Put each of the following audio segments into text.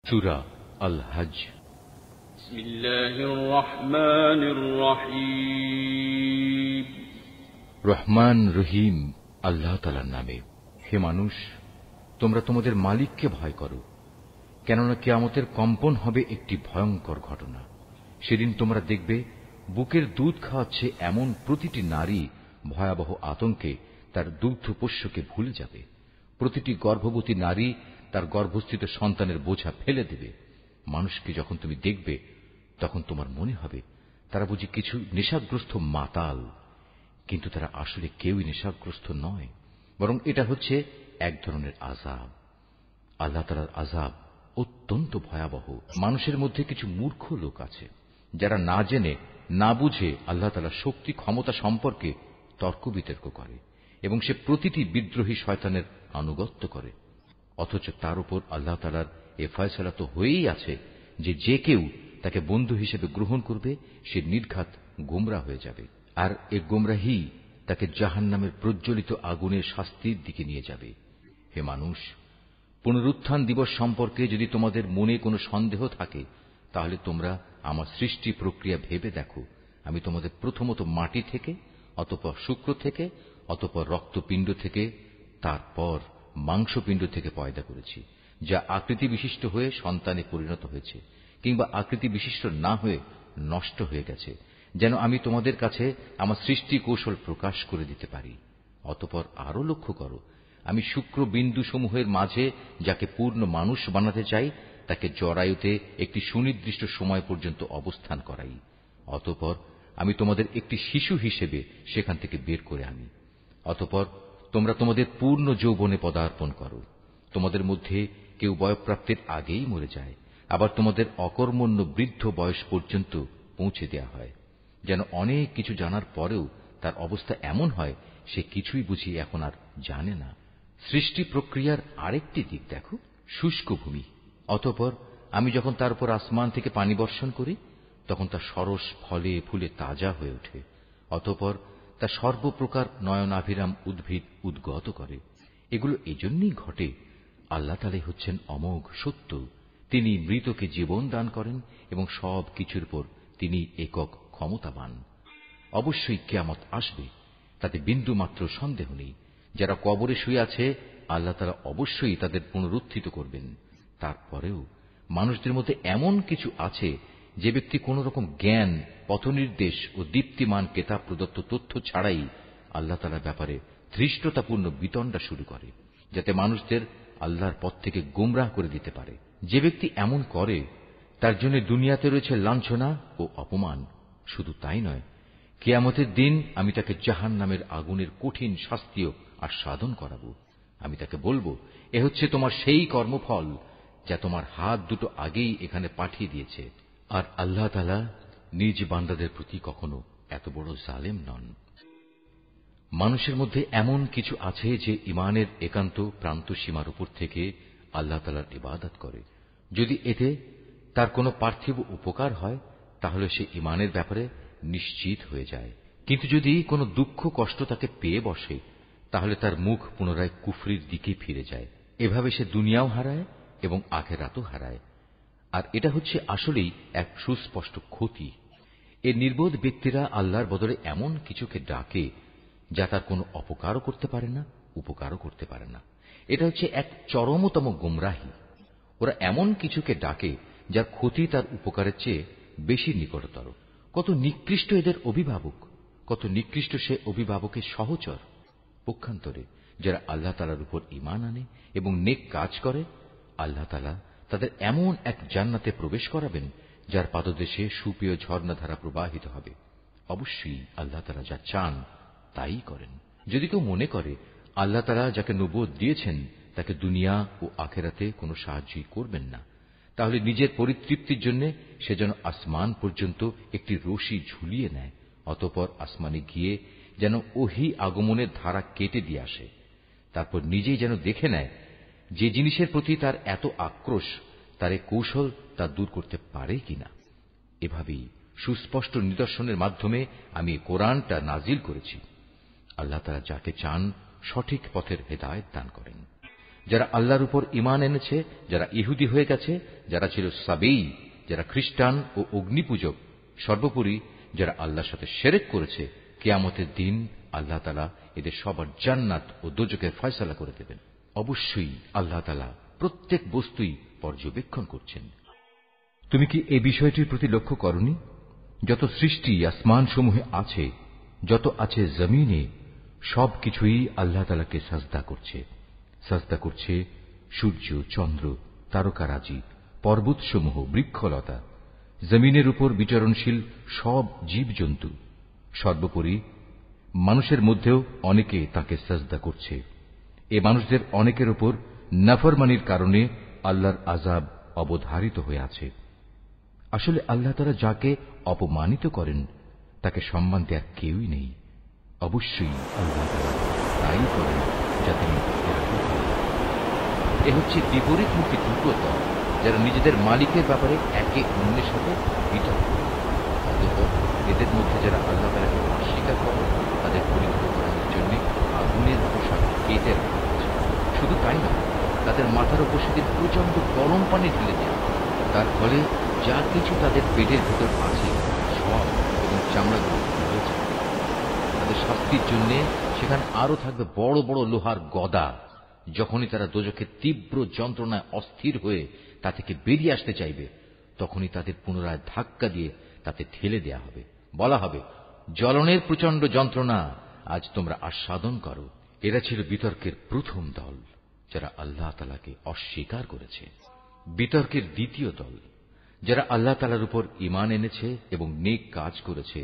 সূরা আল হজ। বিসমিল্লাহির রহমানির রহিম। রহমান রহিম আল্লাহ তাআলার নামে। হে মানুষ, তোমরা তোমাদের মালিককে ভয় করো, কেননা কিয়ামতের কম্পন হবে একটি ভয়ঙ্কর ঘটনা। সেদিন তোমরা দেখবে বুকের দুধ খাওয়াচ্ছে এমন প্রতিটি নারী ভয়াবহ আতঙ্কে তার দুগ্ধপোষ্যকে ভুলে যাবে। প্রতিটি গর্ভবতী নারী তার গর্ভস্থিত সন্তানের বোঝা ফেলে দেবে। মানুষকে যখন তুমি দেখবে তখন তোমার মনে হবে তারা বুঝি কিছু নেশাগ্রস্ত মাতাল, কিন্তু তারা আসলে কেউই নেশাগ্রস্ত নয়, বরং এটা হচ্ছে এক ধরনের আযাব। আল্লাহ তাআলার আযাব অত্যন্ত ভয়াবহ। মানুষের মধ্যে কিছু মূর্খ লোক আছে যারা না জেনে না বুঝে আল্লাহ তাআলার শক্তি ক্ষমতা সম্পর্কে তর্ক বিতর্ক করে এবং সে প্রতিটি বিদ্রোহী শয়তানের আনুগত্য করে। অথচ তার উপর আল্লাহ তাআলার এ ফয়সালা তো হয়েই আছে যে যে কেউ তাকে বন্ধু হিসেবে গ্রহণ করবে সে নির্ঘাত গোমরা হয়ে যাবে, আর এ গোমরাহি তাকে জাহান্নামের প্রজ্বলিত আগুনের শাস্তির দিকে নিয়ে যাবে। হে মানুষ, পুনরুত্থান দিবস সম্পর্কে যদি তোমাদের মনে কোনো সন্দেহ থাকে তাহলে তোমরা আমার সৃষ্টি প্রক্রিয়া ভেবে দেখো। আমি তোমাদের প্রথমত মাটি থেকে, অতঃপর শুক্র থেকে, অতঃপর রক্তপিণ্ড থেকে, তারপর মাংসপিণ্ড থেকে পয়দা করেছি, যা আকৃতি বিশিষ্ট হয়ে সন্তানে পরিণত হয়েছে কিংবা আকৃতি বিশিষ্ট না হয়ে নষ্ট হয়ে গেছে, যেন আমি তোমাদের কাছে আমার সৃষ্টি কৌশল প্রকাশ করে দিতে পারি। অতঃপর আরো লক্ষ্য করো, আমি শুক্র বিন্দু সমূহের মাঝে যাকে পূর্ণ মানুষ বানাতে চাই তাকে জরায়ুতে একটি সুনির্দিষ্ট সময় পর্যন্ত অবস্থান করাই। অতঃপর আমি তোমাদের একটি শিশু হিসেবে সেখান থেকে বের করে আনি। অতঃপর তোমরা তোমাদের পূর্ণ যৌবনে পদার্পণ করো। তোমাদের মধ্যে কেউ বয়ঃপ্রাপ্তির আগেই মরে যায়, আবার তোমাদের অকর্মণ্য বৃদ্ধ বয়স পর্যন্ত পৌঁছে দেয়া হয়, যেন অনেক কিছু জানার পরেও তার অবস্থা এমন হয় সে কিছুই বুঝি এখন আর জানে না। সৃষ্টি প্রক্রিয়ার আরেকটি দিক দেখো, শুষ্ক ভূমি। অতঃপর আমি যখন তার উপর আসমান থেকে পানি বর্ষণ করি তখন তা সরস ফলে ফুলে তাজা হয়ে ওঠে। অতঃপর তা সর্বপ্রকার নয়নাভিরাম উদ্ভিদ উদ্গত করে। এগুলো এজন্যই ঘটে, আল্লাহ তাআলাই হচ্ছেন অমোঘ সত্য। তিনি মৃতকে জীবন দান করেন এবং সব কিছুর উপর তিনি একক ক্ষমতাবান। অবশ্যই কিয়ামত আসবে, তাতে বিন্দু মাত্র সন্দেহ নেই। যারা কবরে শুয়ে আছে আল্লাহ তাআলা অবশ্যই তাদের পুনরুত্থিত করবেন। তারপরেও মানুষদের মধ্যে এমন কিছু আছে যে ব্যক্তি কোন রকম জ্ঞান, পথনির্দেশ ও দীপ্তিমান কেতাব প্রদত্ত তথ্য ছাড়াই আল্লাহ তাআলার ব্যাপারে ধৃষ্টতাপূর্ণ বিতণ্ডা শুরু করে, যাতে মানুষদের আল্লাহর পথ থেকে গোমরাহ করে দিতে পারে। যে ব্যক্তি এমন করে তার জন্য দুনিয়াতে রয়েছে লাঞ্ছনা ও অপমান। শুধু তাই নয়, কিয়ামতের দিন আমি তাকে জাহান্নামের আগুনের কঠিন শাস্তিও আস্বাদন করাবো। আমি তাকে বলবো, এ হচ্ছে তোমার সেই কর্মফল যা তোমার হাত দুটো আগেই এখানে পাঠিয়ে দিয়েছে। আর আল্লাহ তাআলা নিজ বান্দাদের প্রতি কখনো এত বড় জালেম নন। মানুষের মধ্যে এমন কিছু আছে যে ঈমানের একান্ত প্রান্ত সীমার উপর থেকে আল্লাহ তাআলার ইবাদত করে। যদি এতে তার কোনো পার্থিব উপকার হয় তাহলে সে ঈমানের ব্যাপারে নিশ্চিত হয়ে যায়, কিন্তু যদি কোনো দুঃখ কষ্ট তাকে পেয়ে বসে তাহলে তার মুখ পুনরায় কুফরির দিকে ফিরে যায়। এভাবে সে দুনিয়াও হারায় এবং আখিরাতও হারায়। আর এটা হচ্ছে আসলেই এক সুস্পষ্ট ক্ষতি। এই নির্বোধ ব্যক্তিরা আল্লাহর বদলে এমন কিছুকে ডাকে যা তার কোনো অপকারও করতে পারে না, উপকারও করতে পারে না। এটা হচ্ছে এক চরমতম গোমরাহি। ওরা এমন কিছুকে ডাকে যার ক্ষতি তার উপকারের চেয়ে বেশি নিকটতর। কত নিকৃষ্ট এদের অভিভাবক, কত নিকৃষ্ট সে অভিভাবকের সহচর। পক্ষান্তরে যারা আল্লাহ তাআলার উপর ঈমান আনে এবং নেক কাজ করে, আল্লাহ তাআলা তাদের এমন এক জান্নাতে প্রবেশ করাবেন যার পাদদেশে সুপেয় ঝর্ণাধারা প্রবাহিত হবে। অবশ্যই আল্লাহ তাআলা যা চান তাই করেন। যদি কেউ মনে করে আল্লাহ তাআলা যাকে নবুয়ত দিয়েছেন তাকে দুনিয়া ও আখিরাতে কোনো সাহায্যই করবেন না, তাহলে নিজের পরিতৃপ্তির জন্য সে যেন আসমান পর্যন্ত একটি রশি ঝুলিয়ে নেয়, অতঃপর আসমানে গিয়ে যেন ওহী আগমনের ধারা কেটে দিয়ে আসে। তারপর নিজেই যেন দেখে নেয় যে জিনিসের প্রতি তার এত আক্রোশ তার এ কৌশল তা দূর করতে পারে কিনা। এভাবেই সুস্পষ্ট নিদর্শনের মাধ্যমে আমি কোরআনটা নাজিল করেছি। আল্লাহ তাআলা যাকে চান সঠিক পথের হেদায়েত দান করেন। যারা আল্লাহর উপর ঈমান এনেছে, যারা ইহুদি হয়ে গেছে, যারা ছিল সাবেই, যারা খ্রিস্টান ও অগ্নিপূজক, সর্বোপরি যারা আল্লাহর সাথে শিরক করেছে, কিয়ামতের দিন আল্লাহ তাআলা এদের সবার জান্নাত ও দোজখের ফয়সালা করে দেবেন। অবশ্যই আল্লাহ তাআলা প্রত্যেক বস্তুই পর্যবেক্ষণ করছেন। তুমি কি এই বিষয়টির প্রতি লক্ষ্য করনি? যত সৃষ্টি আসমান সমূহে আছে, যত আছে জমিনে, সবকিছুই আল্লাহ তাআলাকে সাজদা করছে। সাজদা করছে সূর্য, চন্দ্র, তারকারাজি, পর্বতসমূহ, বৃক্ষলতা, জমিনের উপর বিচরণশীল সব জীবজন্তু, সর্বোপরি মানুষের মধ্যেও অনেকে তাকে সাজদা করছে। এ মানুষদের অনেকের উপর নাফরমানির কারণে আল্লাহর আযাব অবধারিত হয়ে আছে। আসলে আল্লাহ তাআলা যাকে অপমানিত করেন তাকে সম্মান দেওয়ার কেউই নেই। অবশ্যই আল্লাহ তাআলা তাই করেন যা তিনি এ হচ্ছে বিপরীতমুখী দুটো দল, যারা নিজেদের মালিকের ব্যাপারে একে অন্যের সাথে বিতর্ক করে। অতঃপর এদের মধ্যে যারা আল্লাহ তাআলাকে অস্বীকার করে তাদের পরিণত করার জন্য আগুনের পোশাক কেটে রাখা হয়েছে। শুধু তাই নয়, তাদের মাথার উপর সেদিন প্রচন্ড গরম পানি ঢেলে দেওয়া, তার ফলে যা কিছু তাদের পেটের ভেতর আছে সব এবং চামড়াগুলো রয়েছে। তাদের শাস্তির জন্য সেখানে আরো থাকবে বড় বড় লোহার গদা। যখনই তারা দোজখের তীব্র যন্ত্রণায় অস্থির হয়ে তা থেকে বেরিয়ে আসতে চাইবে, তখনই তাদের পুনরায় ধাক্কা দিয়ে তাতে ঠেলে দেয়া হবে। বলা হবে, জ্বলনের প্রচন্ড যন্ত্রণা আজ তোমরা আস্বাদন করো। এরা ছিল বিতর্কের প্রথম দল, যারা আল্লাহ তাআলাকে অস্বীকার করেছে। বিতর্কের দ্বিতীয় দল, যারা আল্লাহ তাআলার উপর ঈমান এনেছে এবং নেক কাজ করেছে,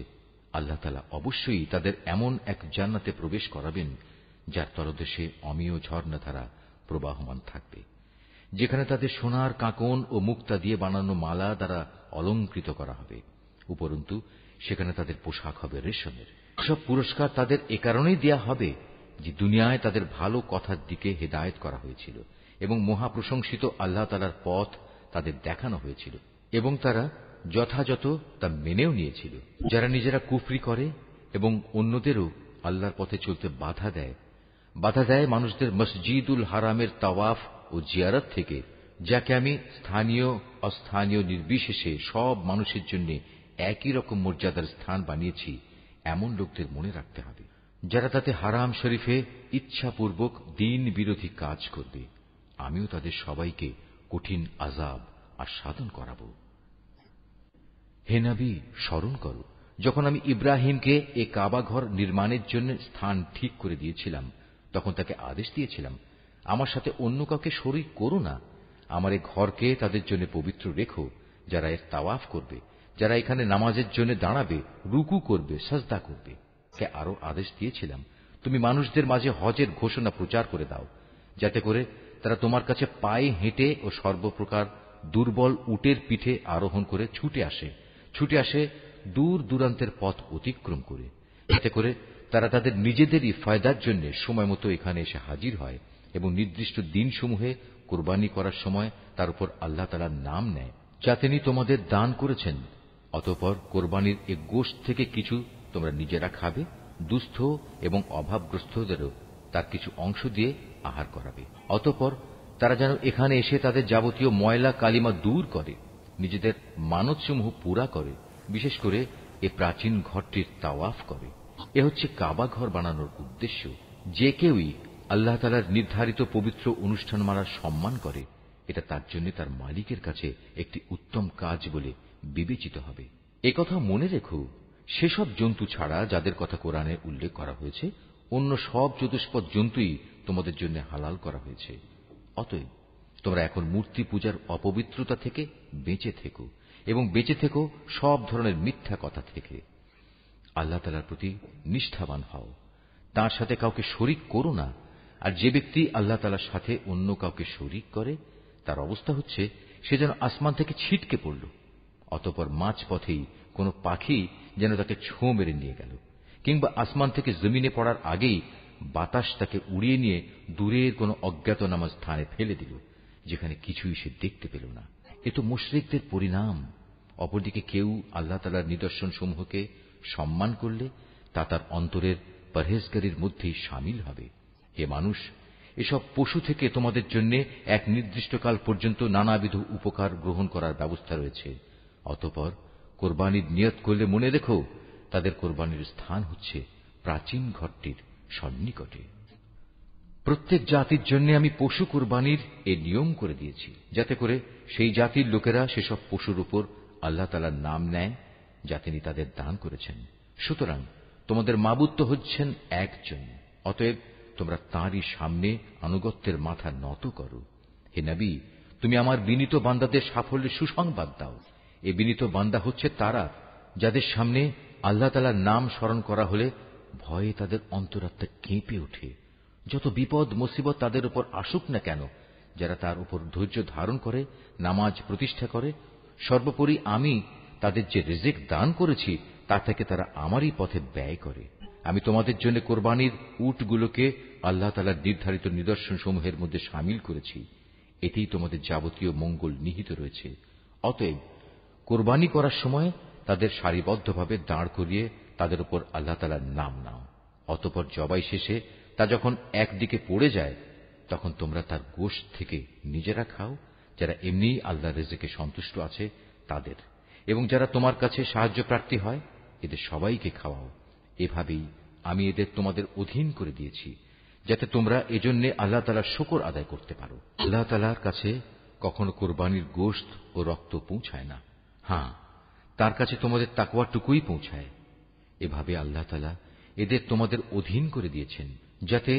আল্লাহ তাআলা অবশ্যই তাদের এমন এক জান্নাতে প্রবেশ করাবেন যার তলদেশে অমেয় ঝর্ণাধারা প্রবাহমান থাকবে, যেখানে তাদের সোনার কাঁকন ও মুক্তা দিয়ে বানানো মালা দ্বারা অলঙ্কৃত করা হবে। উপরন্তু সেখানে তাদের পোশাক হবে রেশমের। সব পুরস্কার তাদের এ কারণেই দেয়া হবে যে দুনিয়ায় তাদের ভালো কথার দিকে হেদায়েত করা হয়েছিল এবং মহাপ্রশংসিত আল্লাহ তাআলার পথ তাদের দেখানো হয়েছিল এবং তারা যথাযথ তা মেনেও নিয়েছিল। যারা নিজেরা কুফরি করে এবং অন্যদেরও আল্লাহর পথে চলতে বাধা দেয় মানুষদের মসজিদুল হারামের তাওয়াফ ও জিয়ারত থেকে, যাকে আমি স্থানীয় অস্থানীয় নির্বিশেষে সব মানুষের জন্য একই রকম মর্যাদার স্থান বানিয়েছি, এমন লোকদের মনে রাখতে হবে যারা তাতে হারাম শরীফে ইচ্ছাপূর্বক দ্বীন বিরোধী কাজ করবে। আমিও তাদের সবাইকে কঠিন আযাব আস্বাদন করাবো। হে নবী, স্মরণ করো যখন আমি ইব্রাহিমকে এ কাবা ঘর নির্মাণের জন্য স্থান ঠিক করে দিয়েছিলাম, তখন তাকে আদেশ দিয়েছিলাম, আমার সাথে অন্য কাউকে শরীক করো না। আমার এই ঘরকে তাদের জন্য পবিত্র রেখো, যারা এর তাওয়াফ করবে, যারা এখানে নামাজের জন্য দাঁড়াবে, রুকু করবে, সাজদা করবে। কে আরো আদেশ দিয়েছিলাম, তুমি মানুষদের মাঝে হজের ঘোষণা প্রচার করে দাও, যাতে করে তারা তোমার কাছে পায়ে হেঁটে ও সর্বপ্রকার দুর্বল উটের পিঠে আরোহণ করে ছুটে আসে দূর দূরান্তের পথ অতিক্রম করে, যাতে করে তারা তাদের নিজেদেরই ফায়দার জন্য সময় মতো এখানে এসে হাজির হয় এবং নির্দিষ্ট দিনসমূহে কোরবানি করার সময় তার উপর আল্লাহ তাআলার নাম নেয়, যা তিনি তোমাদের দান করেছেন। অতঃপর কোরবানির এ গোশত থেকে কিছু তোমরা নিজেরা খাবে, দুস্থ এবং অভাবগ্রস্তদেরও তার কিছু অংশ দিয়ে আহার করাবে। অতঃপর তারা যেন এখানে এসে তাদের যাবতীয় ময়লা কালিমা দূর করে, নিজেদের মানতসমূহ পুরা করে, বিশেষ করে এ প্রাচীন ঘরটির তাওয়াফ করে। এ হচ্ছে কাবা ঘর বানানোর উদ্দেশ্য। যে কেউই আল্লাহ তাআলার নির্ধারিত পবিত্র অনুষ্ঠানমালার সম্মান করে, এটা তার জন্য তার মালিকের কাছে একটি উত্তম কাজ বলে বিবেচিত হবে। একথা মনে রেখো, সেসব জন্তু ছাড়া যাদের কথা কোরআনে উল্লেখ করা হয়েছে, অন্য সব চতুষ্পদ জন্তুই তোমাদের জন্য হালাল করা হয়েছে। অতএব তোমরা এখন মূর্তি পূজার অপবিত্রতা থেকে বেঁচে থেকো এবং বেঁচে থেকো সব ধরনের মিথ্যা কথা থেকে। আল্লাহ তাআলার প্রতি নিষ্ঠাবান হও, তার সাথে কাউকে শরীক করো না। আর যে ব্যক্তি আল্লাহ তাআলার সাথে অন্য কাউকে শরীক করে, তার অবস্থা হচ্ছে সে যেন আসমান থেকে ছিটকে পড়ল, অতঃপর মাঝপথেই কোন পাখি যেন তাকে ছোঁ মেরে নিয়ে গেল, কিংবা আসমান থেকে জমিনে পড়ার আগেই বাতাস তাকে উড়িয়ে নিয়ে দূরের কোন অজ্ঞাতনামা স্থানে ফেলে দিল, যেখানে কিছুই সে দেখতে পেল না। এ তো মুশরিকদের পরিণাম। অপরদিকে কেউ আল্লাহ তাআলার নিদর্শন সমূহকে সম্মান করলে তা তার অন্তরের পরহেজগারির মধ্যেই শামিল হবে। হে মানুষ, এসব পশু থেকে তোমাদের জন্য এক নির্দিষ্টকাল পর্যন্ত নানাবিধ উপকার গ্রহণ করার ব্যবস্থা রয়েছে। অতঃপর কোরবানির নিয়ত করলে মনে রেখো, তাদের কোরবানির স্থান হচ্ছে প্রাচীন ঘরটির সন্নিকটে। প্রত্যেক জাতির জন্য আমি পশু কোরবানির এ নিয়ম করে দিয়েছি, যাতে করে সেই জাতির লোকেরা সেসব পশুর উপর আল্লাহ তাআলার নাম নেয় যা তিনি তাদের দান করেছেন। সুতরাং তোমাদের মাবুদ তো হচ্ছেন একজন, অতএব তোমরা তাঁরই সামনে আনুগত্যের মাথা নত করো। হে নবী, তুমি আমার বিনীত বান্দাদের সাফল্যের সুসংবাদ দাও। এ বিনীত বান্দা হচ্ছে তারা যাদের সামনে আল্লাহ তাআলার নাম স্মরণ করা হলে ভয়ে তাদের অন্তরাত্মা কেঁপে ওঠে। যত বিপদ মুসিবত তাদের উপর আসুক না কেন, যারা তার উপর ধৈর্য ধারণ করে, নামাজ প্রতিষ্ঠা করে, সর্বোপরি আমি তাদের যে রিজিক দান করেছি তা থেকে তারা আমারই পথে ব্যয় করে। আমি তোমাদের জন্য কোরবানির উটগুলোকে আল্লাহ তাআলার নির্ধারিত নিদর্শন সমূহের মধ্যে শামিল করেছি। এতেই তোমাদের যাবতীয় মঙ্গল নিহিত রয়েছে। অতএব কোরবানি করার সময় তাদের সারিবদ্ধভাবে দাঁড় করিয়ে তাদের উপর আল্লাহ তাআলার নাম নাও। অতঃপর জবাই শেষে তা যখন একদিকে পড়ে যায়, তখন তোমরা তার গোশত থেকে নিজেরা খাও, যারা এমনিই আল্লাহর রিজিকে সন্তুষ্ট আছে তাদের, এবং যারা তোমার কাছে সাহায্য প্রার্থী হয় এদের সবাইকে খাওয়াও। এভাবেই আমি এদের তোমাদের অধীন করে দিয়েছি, যাতে তোমরা এজন্য আল্লাহ তাআলার শুকর আদায় করতে পারো। আল্লাহ তাআলার কাছে কখনো কোরবানির গোশত ও রক্ত পৌঁছায় না, হ্যাঁ, তার কাছে তোমাদের তাকওয়াটুকুই পৌঁছায়। এভাবে আল্লাহ তাআলা এদের তোমাদের অধীন করে দিয়েছেন, যাতে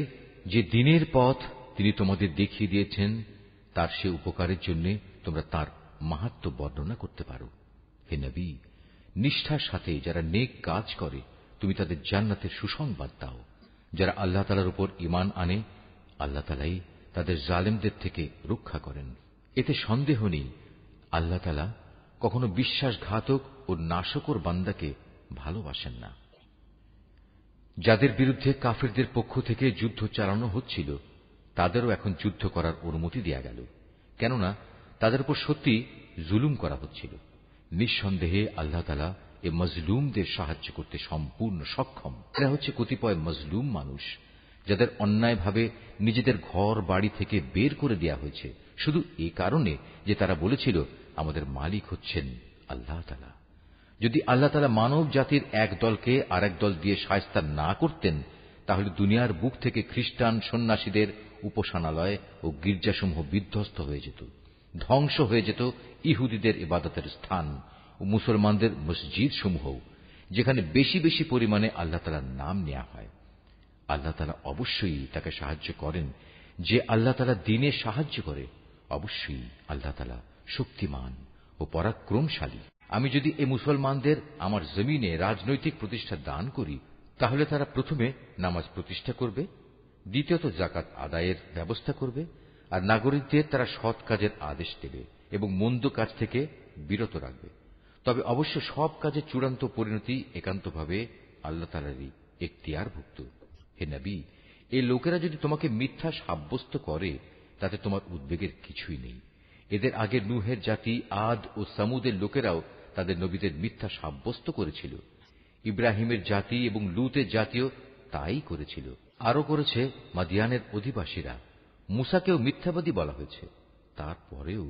যে দিনের পথ তিনি তোমাদের দেখিয়ে দিয়েছেন তার সে উপকারের জন্য তোমরা তার মাহাত্ম্য বর্ণনা করতে পারো। হে নবী, নিষ্ঠার সাথে যারা নেক কাজ করে তুমি তাদের জান্নাতের সুসংবাদ দাও। যারা আল্লাহ তাআলার উপর ঈমান আনে, আল্লাহ তাআলাই তাদের জালেমদের থেকে রক্ষা করেন। এতে সন্দেহ নেই, আল্লাহ তাআলা কখনো বিশ্বাসঘাতক ও নাশকর বান্দাকে ভালোবাসেন না। যাদের বিরুদ্ধে কাফিরদের পক্ষ থেকে যুদ্ধ চালানো হচ্ছিল তাদেরও এখন যুদ্ধ করার অনুমতি দেয়া গেল, কেননা তাদের উপর সত্যি জুলুম করা হচ্ছিল। নিঃসন্দেহে আল্লাহ তাআলা এ মজলুমদের সাহায্য করতে সম্পূর্ণ সক্ষম। এরা হচ্ছে কতিপয় মজলুম মানুষ, যাদের অন্যায়ভাবে নিজেদের ঘর বাড়ি থেকে বের করে দেয়া হয়েছে, শুধু এ কারণে যে তারা বলেছিল আমাদের মালিক হচ্ছেন আল্লাহ তাআলা। যদি আল্লাহ তাআলা মানব জাতির এক দলকে আরেক দল দিয়ে শায়েস্তা না করতেন, তাহলে দুনিয়ার বুক থেকে খ্রিস্টান সন্ন্যাসীদের উপাসনালয় ও গির্জাসমূহ বিধ্বস্ত হয়ে যেত, ধ্বংস হয়ে যেত ইহুদিদের ইবাদতের স্থান ও মুসলমানদের মসজিদ সমূহ, যেখানে বেশি বেশি পরিমাণে আল্লাহ তাআলার নাম নেওয়া হয়। আল্লাহ তাআলা অবশ্যই তাকে সাহায্য করেন, যে আল্লাহ তাআলা দ্বীনে সাহায্য করে অবশ্যই আল্লাহ তাআলা শক্তিমান ও পরাক্রমশালী। আমি যদি এ মুসলমানদের আমার জমিনে রাজনৈতিক প্রতিষ্ঠা দান করি, তাহলে তারা প্রথমে নামাজ প্রতিষ্ঠা করবে, দ্বিতীয়ত যাকাত আদায়ের ব্যবস্থা করবে, আর নাগরিকদের তারা সৎ কাজের আদেশ দেবে এবং মন্দ কাজ থেকে বিরত রাখবে। তবে অবশ্য সব কাজের চূড়ান্ত পরিণতি একান্তভাবে আল্লাহ তাআলারই এখতিয়ারভুক্ত। হে নবী, এই লোকেরা যদি তোমাকে মিথ্যা সাব্যস্ত করে তাতে তোমার উদ্বেগের কিছুই নেই। এদের আগে নূহের জাতি আদ ও সামুদের লোকেরাও তাদের নবীদের মিথ্যা সাব্যস্ত করেছিল। ইব্রাহিমের জাতি এবং লূতের জাতিও তাই করেছিল। আরো করেছে মাদিয়ানের অধিবাসীরা। মুসাকেও মিথ্যাবাদী বলা হয়েছে, তারপরেও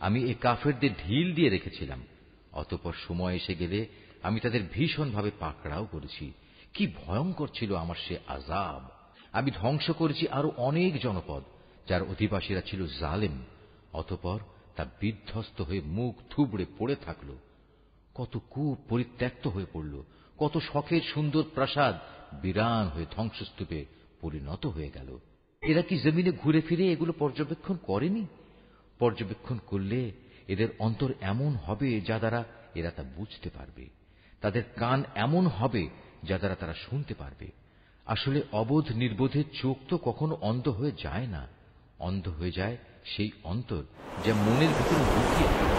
আমি এ কাফেরদের ঢিল দিয়ে রেখেছিলাম। অতঃপর সময় এসে গেলে আমি তাদের ভীষণভাবে পাকড়াও করেছি। কি ভয়ঙ্কর ছিল আমার সে আযাব! আমি ধ্বংস করেছি আরো অনেক জনপদ যার অধিবাসীরা ছিল জালেম। অতঃপর তা বিধ্বস্ত হয়ে মুখ থুবড়ে পড়ে থাকল। কত কূপ পরিত্যক্ত হয়ে পড়ল, কত শখের সুন্দর প্রাসাদ বিরান হয়ে ধ্বংসস্তূপে পরিণত হয়ে গেল। এরা কি জমিনে ঘুরে ফিরে এগুলো পর্যবেক্ষণ করেনি? পর্যবেক্ষণ করলে এদের অন্তর এমন হবে যা দ্বারা এরা তা বুঝতে পারবে, তাদের কান এমন হবে যা দ্বারা তারা শুনতে পারবে। আসলে অবোধ নির্বোধের চোখ তো কখনো অন্ধ হয়ে যায় না, অন্ধ হয়ে যায় সেই অন্তর যা মনের ভিতরে লুকিয়ে থাকে।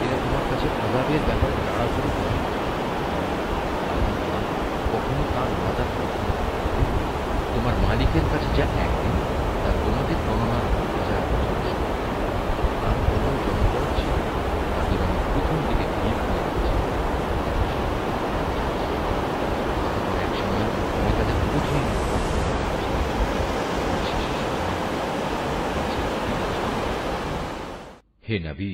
এরা তোমার কাছে আযাবের ব্যাপারে তাড়াহুড়ো করে, কখনো তার ওয়াদা করে। তোমার মালিকের কাছে যা একদিন তা তোমাদের গণনার 1000 বছর, আর কোনো জনপদ ছিল তাদের আমি প্রথম দিকে ভিড় করে রেখেছি। এক সময় আমি তাদের বুঝিয়ে হে নবী,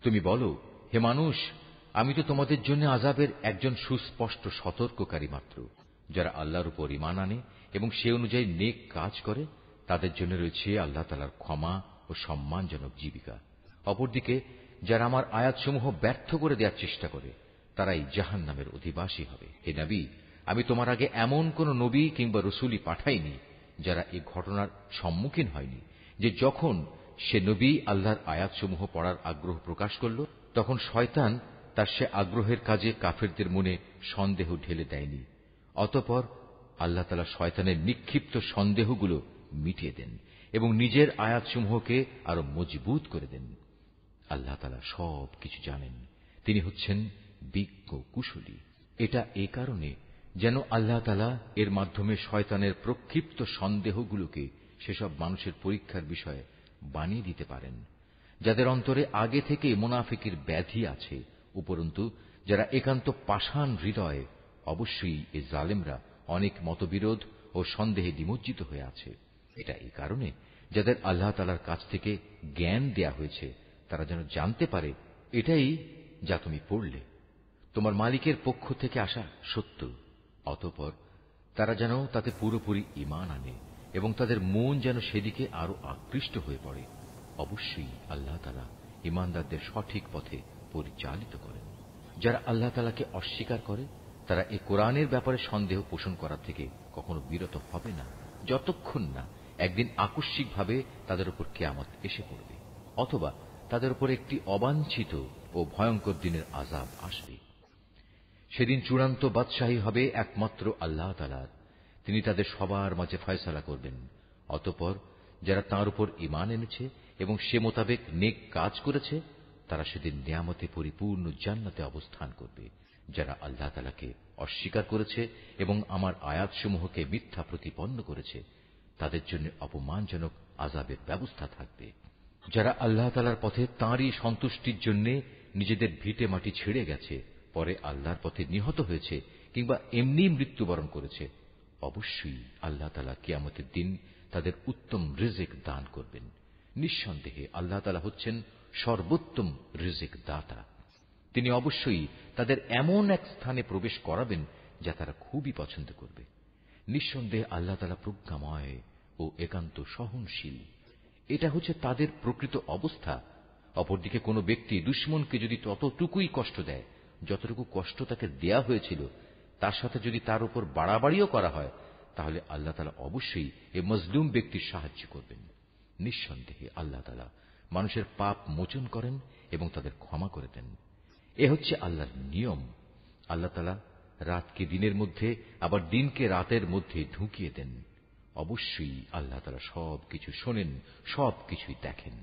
তুমি বলো, হে মানুষ, আমি তো তোমাদের জন্য আযাবের একজন সুস্পষ্ট সতর্ককারী মাত্র। যারা আল্লাহর উপর ঈমান আনে এবং সে অনুযায়ী নেক কাজ করে, তাদের জন্য রয়েছে আল্লাহ তাআলার ক্ষমা ও সম্মানজনক জীবিকা। অপরদিকে যারা আমার আয়াতসমূহ ব্যর্থ করে দেওয়ার চেষ্টা করে, তারাই জাহান্নামের অধিবাসী হবে। হে নবী, আমি তোমার আগে এমন কোন নবী কিংবা রসুলই পাঠাইনি যারা এই ঘটনার সম্মুখীন হয়নি যে যখন সে নবী আল্লাহর আয়াতসমূহ পড়ার আগ্রহ প্রকাশ করল, তখন শয়তান তার সে আগ্রহের কাজে কাফেরদের মনে সন্দেহ ঢেলে দেয়নি। অতঃপর আল্লাহ তাআলা শয়তানের নিক্ষিপ্ত সন্দেহগুলো মিটিয়ে দেন এবং নিজের আয়াতসমূহকে আরো মজবুত করে দেন। আল্লাহ তাআলা সব কিছু জানেন, তিনি হচ্ছেন বিজ্ঞ কুশলী। এটা এ কারণে যেন আল্লাহ তাআলা এর মাধ্যমে শয়তানের প্রক্ষিপ্ত সন্দেহগুলোকে সেসব মানুষের পরীক্ষার বিষয়ে বানিয়ে দিতে পারেন যাদের অন্তরে আগে থেকে মুনাফিকের ব্যাধি আছে। উপরন্তু যারা একান্ত পাষাণ হৃদয়, অবশ্যই এই জালেমরা অনেক মতবিরোধ ও সন্দেহে নিমজ্জিত হয়ে আছে। এটা এই কারণে যাদের আল্লাহ তাআলার কাছ থেকে জ্ঞান দেয়া হয়েছে, তারা যেন জানতে পারে এটাই যা তুমি পড়লে তোমার মালিকের পক্ষ থেকে আসা সত্য। অতঃপর তারা যেন তাতে পুরোপুরি ঈমান আনে এবং তাদের মন যেন সেদিকে আরো আকৃষ্ট হয়ে পড়ে। অবশ্যই আল্লাহ তাআলা ঈমানদারদের সঠিক পথে পরিচালিত করেন। যারা আল্লাহ তাআলাকে অস্বীকার করে, তারা এই কোরআনের ব্যাপারে সন্দেহ পোষণ করা থেকে কখনো বিরত হবে না, যতক্ষণ না একদিন আকস্মিকভাবে তাদের উপর কিয়ামত এসে পড়বে অথবা তাদের উপর একটি অবাঞ্ছিত ও ভয়ঙ্কর দিনের আযাব আসবে। সেদিন চূড়ান্ত বাদশাহী হবে একমাত্র আল্লাহ তাআলার। তিনি তাদের সবার মাঝে ফয়সালা করবেন। অতঃপর যারা তাঁর উপর ঈমান এনেছে এবং সে মোতাবেক নেক কাজ করেছে, তারা সেদিন নিয়ামতে পরিপূর্ণ জান্নাতে অবস্থান করবে। যারা আল্লাহ তাআলাকে অস্বীকার করেছে এবং আমার আয়াতসমূহকে মিথ্যা প্রতিপন্ন করেছে, তাদের জন্য অপমানজনক আযাবের ব্যবস্থা থাকবে। যারা আল্লাহ তাআলার পথে তাঁরই সন্তুষ্টির জন্য নিজেদের ভিটে মাটি ছেড়ে গেছে, পরে আল্লাহর পথে নিহত হয়েছে কিংবা এমনি মৃত্যুবরণ করেছে, অবশ্যই আল্লাহ তাআলা কিয়ামতের দিন তাদের উত্তম রিজিক দান করবেন। নিঃসন্দেহে আল্লাহ তাআলা হচ্ছেন সর্বোত্তম রিজিক দাতা। তিনি অবশ্যই তাদের এমন এক স্থানে প্রবেশ করাবেন যা তারা খুবই পছন্দ করবে। নিঃসন্দেহে আল্লাহ তাআলা প্রজ্ঞাময় ও একান্ত সহনশীল। এটা হচ্ছে তাদের প্রকৃত অবস্থা। অপরদিকে কোনো ব্যক্তি দুশমনকে যদি ততটুকুই কষ্ট দেয় যতটুকু কষ্ট তাকে দেয়া হয়েছিল, তার সাথে যদি তার উপর বাড়াবাড়িও করা হয়, তাহলে আল্লাহ তাআলা অবশ্যই এই মজলুম ব্যক্তির সাহায্য করবেন। নিঃসন্দেহে আল্লাহ তাআলা মানুষের পাপ মোচন করেন এবং তাদের ক্ষমা করে দেন। এ হচ্ছে আল্লাহর নিয়ম। আল্লাহ তাআলা রাতকে দিনের মধ্যে আবার দিনকে রাতের মধ্যে ঢুকিয়ে দেন। অবশ্যই আল্লাহ তাআলা সবকিছু শোনেন, সবকিছুই দেখেন।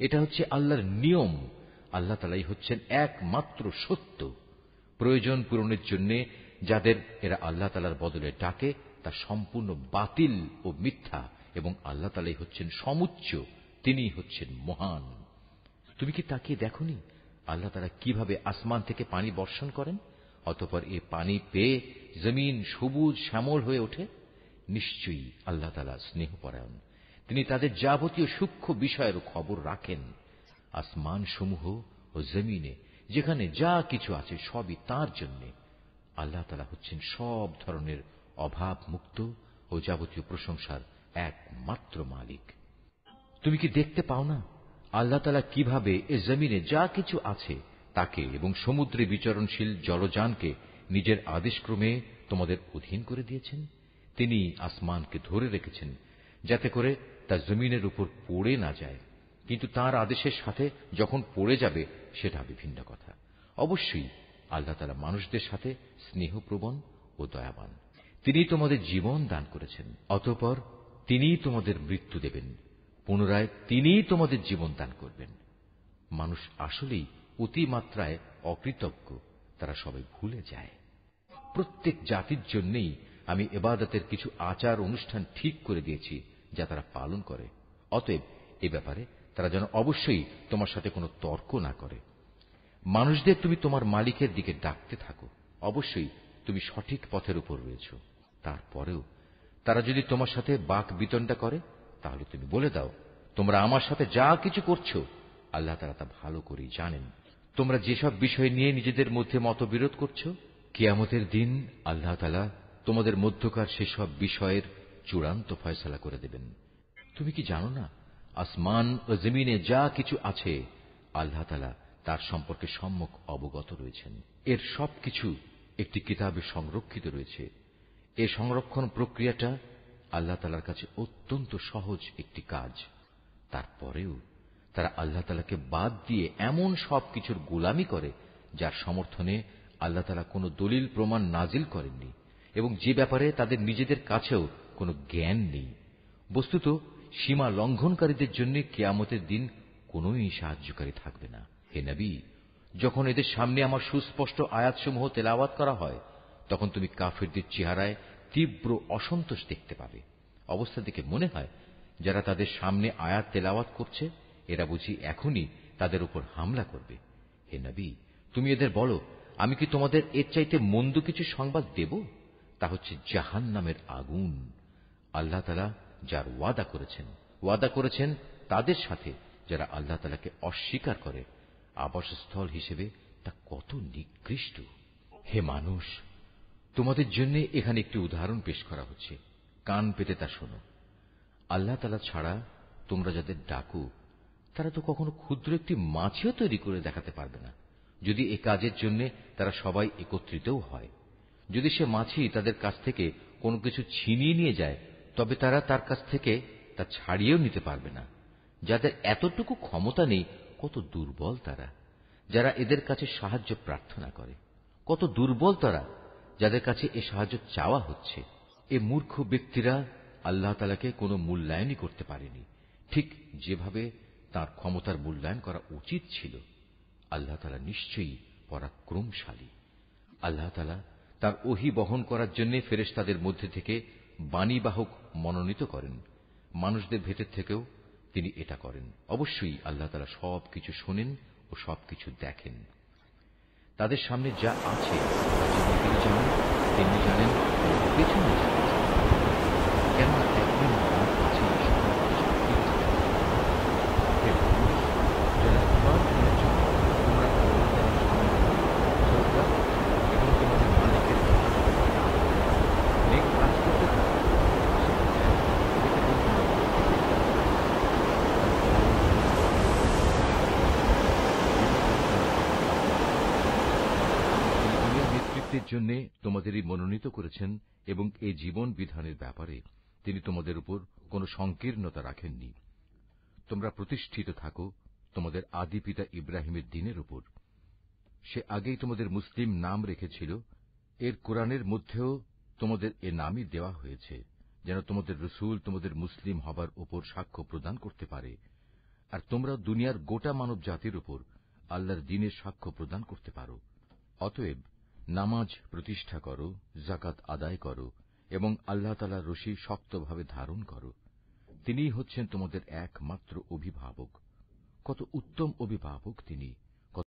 এটা হচ্ছে আল্লাহর নিয়ম। আল্লাহ তাআলাই হচ্ছেন একমাত্র সত্য। প্রয়োজন পূরণের জন্য যাদের এরা আল্লাহ তাআলার বদলে ডাকে, তা সম্পূর্ণ বাতিল ও মিথ্যা, এবং আল্লাহ তাআলাই হচ্ছেন সমুচ্চ, তিনিই হচ্ছেন মহান। তুমি কি তাকিয়ে দেখোনি আল্লাহ তাআলা কিভাবে আসমান থেকে পানি বর্ষণ করেন? অতঃপর এই পানি পেয়ে জমিন সবুজ শ্যামল হয়ে ওঠে। নিশ্চয়ই আল্লাহ তাআলা স্নেহপরায়ণ। তিনি তাদের যাবতীয় সূক্ষ্ম বিষয়ের খবর রাখেন। আসমান সমূহ ও জমিনে যেখানে যা কিছু আছে সবই তাঁর জন্য। আল্লাহ তাআলা হচ্ছেন সব ধরনের অভাব মুক্ত ও যাবতীয় প্রশংসার একমাত্র মালিক। তুমি কি দেখতে পাও না আল্লাহ তাআলা কিভাবে এ জমিনে যা কিছু আছে তাকে এবং সমুদ্রে বিচরণশীল জলযানকে নিজের আদেশক্রমে তোমাদের অধীন করে দিয়েছেন? তিনি আসমানকে ধরে রেখেছেন যাতে করে তা জমিনের উপর পড়ে না যায়, কিন্তু তাঁর আদেশের সাথে যখন পড়ে যাবে সেটা বিভিন্ন কথা। অবশ্যই আল্লাহ তাআলা মানুষদের সাথে স্নেহপ্রবণ ও দয়াবান। তিনি তোমাদের জীবন দান করেছেন, অতঃপর তিনিই তোমাদের মৃত্যু দেবেন, পুনরায় তিনিই তোমাদের জীবন দান করবেন। মানুষ আসলেই অতিমাত্রায় অকৃতজ্ঞ, তারা সবাই ভুলে যায়। প্রত্যেক জাতির জন্যই আমি ইবাদতের কিছু আচার অনুষ্ঠান ঠিক করে দিয়েছি যা তারা পালন করে। অতএব এ ব্যাপারে তারা যেন অবশ্যই তোমার সাথে কোনো তর্ক না করে। মানুষদের তুমি তোমার মালিকের দিকে ডাকতে থাকো, অবশ্যই তুমি সঠিক পথের উপর রয়েছ। তারপরেও তারা যদি তোমার সাথে বাক বিতণ্ডা করে, তাহলে তুমি বলে দাও, তোমরা আমার সাথে যা কিছু করছো আল্লাহ তাআলা তা ভালো করেই জানেন। তোমরা যেসব বিষয় নিয়ে নিজেদের মধ্যে মতবিরোধ করছো, কিয়ামতের দিন আল্লাহ তাআলা তোমাদের মধ্যকার সেসব বিষয়ের চূড়ান্ত ফয়সালা করে দেবেন। তুমি কি জানো না, আসমান ও জমিনে যা কিছু আছে আল্লাহ তাআলা তার সম্পর্কে সম্যক অবগত রয়েছেন। এর সবকিছু একটি কিতাবে সংরক্ষিত রয়েছে। এই সংরক্ষণ প্রক্রিয়াটা আল্লাহ তাআলার কাছে অত্যন্ত সহজ একটি কাজ। তারপরেও তারা আল্লাহ তাআলাকে বাদ দিয়ে এমন সবকিছুর গোলামি করে যার সমর্থনে আল্লাহ তাআলা কোনো দলিল প্রমাণ নাজিল করেননি এবং যে ব্যাপারে তাদের নিজেদের কাছেও কোনো জ্ঞান নেই। বস্তুত সীমা লঙ্ঘনকারীদের জন্য কিয়ামতের দিন কোনই সাহায্যকারী থাকবে না। হে নবী, যখন এদের সামনে আমার সুস্পষ্ট আয়াতসমূহ তেলাওয়াত করা হয়, তখন তুমি কাফিরদের চেহারায় তীব্র অসন্তোষ দেখতে পাবে। অবস্থা দেখে মনে হয় যারা তাদের সামনে আয়াত তেলাওয়াত করছে এরা বুঝি এখনই তাদের উপর হামলা করবে। হে নবী, তুমি এদের বলো, আমি কি তোমাদের এর চাইতে মন্দ কিছু সংবাদ দেব? তা হচ্ছে জাহান্নামের আগুন। আল্লাহ তাআলা যার ওয়াদা করেছেন তাদের সাথে যারা আল্লাহ তাআলাকে অস্বীকার করে, আবাসস্থল হিসেবে তা কত নিকৃষ্ট। হে মানুষ, তোমাদের জন্য এখানে একটি উদাহরণ পেশ করা হচ্ছে, কান পেতে তা শোনো। আল্লাহ তাআলা ছাড়া তোমরা যাদের ডাকো তারা তো কখনো ক্ষুদ্র একটি মাছিও তৈরি করে দেখাতে পারবে না, যদি এ কাজের জন্য তারা সবাই একত্রিতও হয়। যদি সে মাছি তাদের কাছ থেকে কোনো কিছু ছিনিয়ে নিয়ে যায়, তবে তারা তার কাছ থেকে তা ছাড়িয়েও নিতে পারবে না। যাদের এতটুকু ক্ষমতা নেই, কত দুর্বল তারা যারা এদের কাছে সাহায্য প্রার্থনা করে। কত দুর্বল তারা যাদের কাছে এ সাহায্য চাওয়া হচ্ছে। এ মূর্খ ব্যক্তিরা আল্লাহ তাআলাকে কোনো মূল্যায়নই করতে পারেনি, ঠিক যেভাবে তার ক্ষমতার মূল্যায়ন করা উচিত ছিল। আল্লাহ তাআলা নিশ্চয়ই পরাক্রমশালী। আল্লাহ তাআলা তার ওহী বহন করার জন্য ফেরেশতাদের মধ্যে থেকে বাণীবাহক মনোনীত করেন। মানুষদের ভেতর থেকেও তিনি এটা করেন। অবশ্যই আল্লাহ তাআলা সবকিছু শোনেন ও সবকিছু দেখেন। তাদের সামনে যা আছে তিনি জানেন, তিনি জানেন পেছনে যা আছে, কেননা একদিন তার কাছে জন্য তোমাদেরই মনোনীত করেছেন এবং এই জীবন বিধানের ব্যাপারে তিনি তোমাদের উপর কোনো সংকীর্ণতা রাখেননি। তোমরা প্রতিষ্ঠিত থাকো তোমাদের আদি পিতা ইব্রাহিমের দ্বীনের উপর। সে আগেই তোমাদের মুসলিম নাম রেখেছিল। এর কোরআনের মধ্যেও তোমাদের এ নামই দেওয়া হয়েছে, যেন তোমাদের রসূল তোমাদের মুসলিম হবার উপর সাক্ষ্য প্রদান করতে পারে, আর তোমরা দুনিয়ার গোটা মানব জাতির উপর আল্লাহর দ্বীনের সাক্ষ্য প্রদান করতে পারো। অতএব নামাজ প্রতিষ্ঠা করো, যাকাত আদায় করো এবং আল্লাহ তাআলার রশি শক্তভাবে ধারণ করো। তিনিই হচ্ছেন তোমাদের একমাত্র অভিভাবক। কত উত্তম অভিভাবক তিনি।